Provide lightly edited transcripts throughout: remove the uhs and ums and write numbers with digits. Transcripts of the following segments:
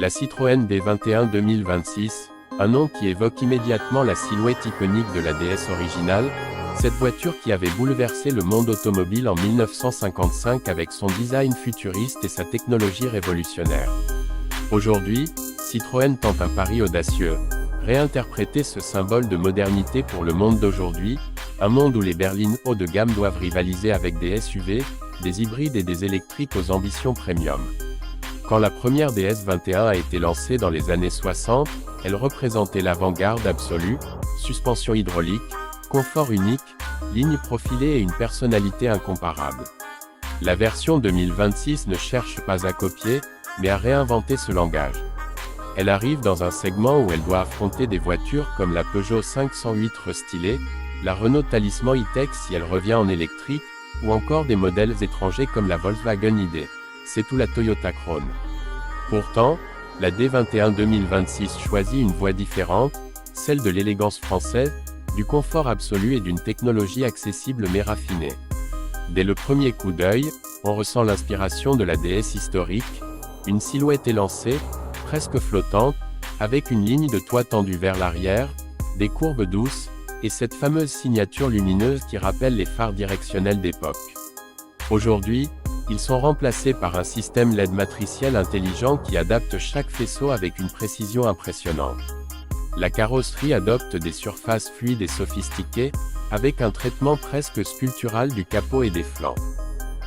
La Citroën D21 2026, un nom qui évoque immédiatement la silhouette iconique de la DS originale, cette voiture qui avait bouleversé le monde automobile en 1955 avec son design futuriste et sa technologie révolutionnaire. Aujourd'hui, Citroën tente un pari audacieux, réinterpréter ce symbole de modernité pour le monde d'aujourd'hui, un monde où les berlines haut de gamme doivent rivaliser avec des SUV, des hybrides et des électriques aux ambitions premium. Quand la première DS21 a été lancée dans les années 60, elle représentait l'avant-garde absolue, suspension hydraulique, confort unique, lignes profilées et une personnalité incomparable. La version 2026 ne cherche pas à copier, mais à réinventer ce langage. Elle arrive dans un segment où elle doit affronter des voitures comme la Peugeot 508 restylée, la Renault Talisman E-Tech si elle revient en électrique, ou encore des modèles étrangers comme la Volkswagen ID. C'est tout la Toyota Crown. Pourtant, la D21 2026 choisit une voie différente, celle de l'élégance française, du confort absolu et d'une technologie accessible mais raffinée. Dès le premier coup d'œil, on ressent l'inspiration de la DS historique, une silhouette élancée, presque flottante, avec une ligne de toit tendue vers l'arrière, des courbes douces, et cette fameuse signature lumineuse qui rappelle les phares directionnels d'époque. Aujourd'hui, ils sont remplacés par un système LED matriciel intelligent qui adapte chaque faisceau avec une précision impressionnante. La carrosserie adopte des surfaces fluides et sophistiquées, avec un traitement presque sculptural du capot et des flancs.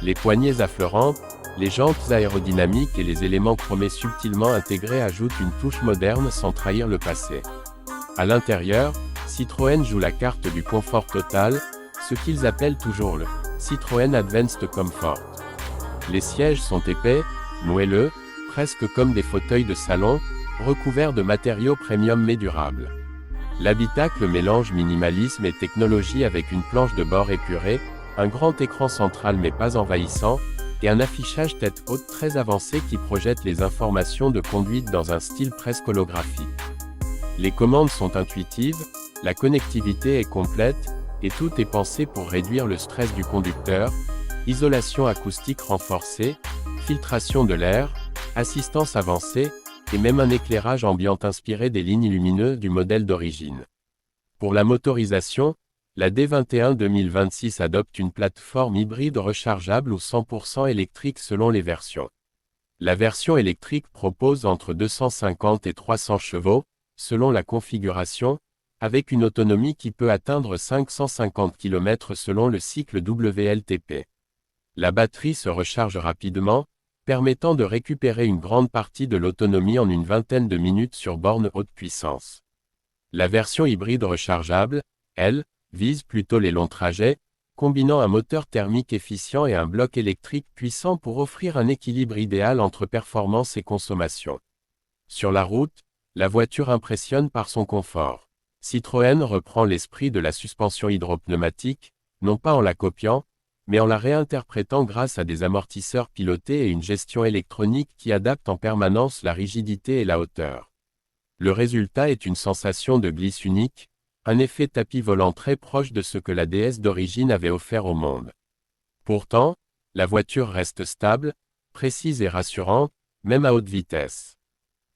Les poignées affleurantes, les jantes aérodynamiques et les éléments chromés subtilement intégrés ajoutent une touche moderne sans trahir le passé. À l'intérieur, Citroën joue la carte du confort total, ce qu'ils appellent toujours le Citroën Advanced Comfort. Les sièges sont épais, moelleux, presque comme des fauteuils de salon, recouverts de matériaux premium mais durables. L'habitacle mélange minimalisme et technologie avec une planche de bord épurée, un grand écran central mais pas envahissant, et un affichage tête haute très avancé qui projette les informations de conduite dans un style presque holographique. Les commandes sont intuitives, la connectivité est complète, et tout est pensé pour réduire le stress du conducteur, isolation acoustique renforcée, filtration de l'air, assistance avancée, et même un éclairage ambiant inspiré des lignes lumineuses du modèle d'origine. Pour la motorisation, la D21 2026 adopte une plateforme hybride rechargeable ou 100% électrique selon les versions. La version électrique propose entre 250 et 300 chevaux, selon la configuration, avec une autonomie qui peut atteindre 550 km selon le cycle WLTP. La batterie se recharge rapidement, permettant de récupérer une grande partie de l'autonomie en une vingtaine de minutes sur borne haute puissance. La version hybride rechargeable, elle, vise plutôt les longs trajets, combinant un moteur thermique efficient et un bloc électrique puissant pour offrir un équilibre idéal entre performance et consommation. Sur la route, la voiture impressionne par son confort. Citroën reprend l'esprit de la suspension hydropneumatique, non pas en la copiant, mais en la réinterprétant grâce à des amortisseurs pilotés et une gestion électronique qui adapte en permanence la rigidité et la hauteur. Le résultat est une sensation de glisse unique, un effet tapis volant très proche de ce que la DS d'origine avait offert au monde. Pourtant, la voiture reste stable, précise et rassurante, même à haute vitesse.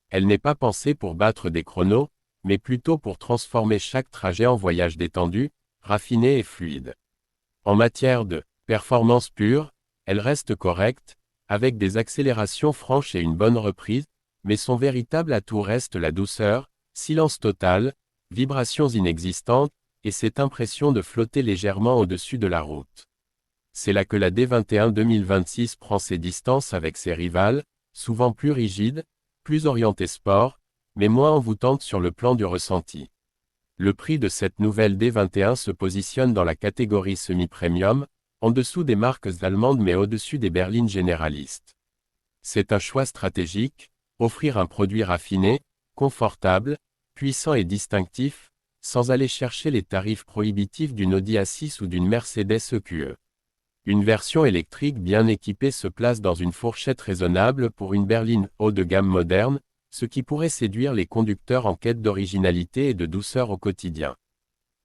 Elle n'est pas pensée pour battre des chronos, mais plutôt pour transformer chaque trajet en voyage détendu, raffiné et fluide. En matière de performance pure, elle reste correcte, avec des accélérations franches et une bonne reprise, mais son véritable atout reste la douceur, silence total, vibrations inexistantes, et cette impression de flotter légèrement au-dessus de la route. C'est là que la D21 2026 prend ses distances avec ses rivales, souvent plus rigides, plus orientées sport, mais moins envoûtantes sur le plan du ressenti. Le prix de cette nouvelle D21 se positionne dans la catégorie semi-premium, en dessous des marques allemandes mais au-dessus des berlines généralistes. C'est un choix stratégique, offrir un produit raffiné, confortable, puissant et distinctif, sans aller chercher les tarifs prohibitifs d'une Audi A6 ou d'une Mercedes EQE. Une version électrique bien équipée se place dans une fourchette raisonnable pour une berline haut de gamme moderne, ce qui pourrait séduire les conducteurs en quête d'originalité et de douceur au quotidien.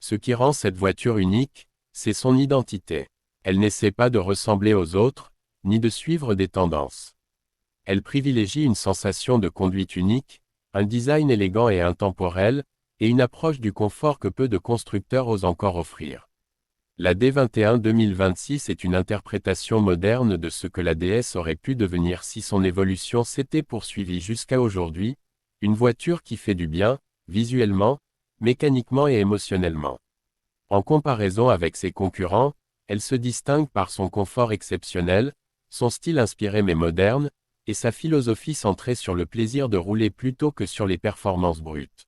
Ce qui rend cette voiture unique, c'est son identité. Elle n'essaie pas de ressembler aux autres, ni de suivre des tendances. Elle privilégie une sensation de conduite unique, un design élégant et intemporel, et une approche du confort que peu de constructeurs osent encore offrir. La D21 2026 est une interprétation moderne de ce que la DS aurait pu devenir si son évolution s'était poursuivie jusqu'à aujourd'hui, une voiture qui fait du bien, visuellement, mécaniquement et émotionnellement. En comparaison avec ses concurrents, elle se distingue par son confort exceptionnel, son style inspiré mais moderne, et sa philosophie centrée sur le plaisir de rouler plutôt que sur les performances brutes.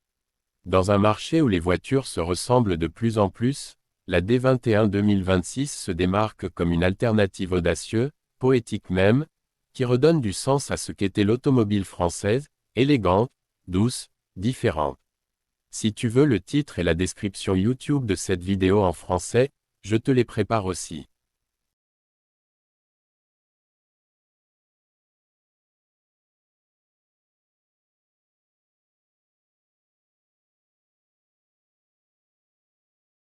Dans un marché où les voitures se ressemblent de plus en plus, la D21 2026 se démarque comme une alternative audacieuse, poétique même, qui redonne du sens à ce qu'était l'automobile française, élégante, douce, différente. Si tu veux le titre et la description YouTube de cette vidéo en français, je te les prépare aussi.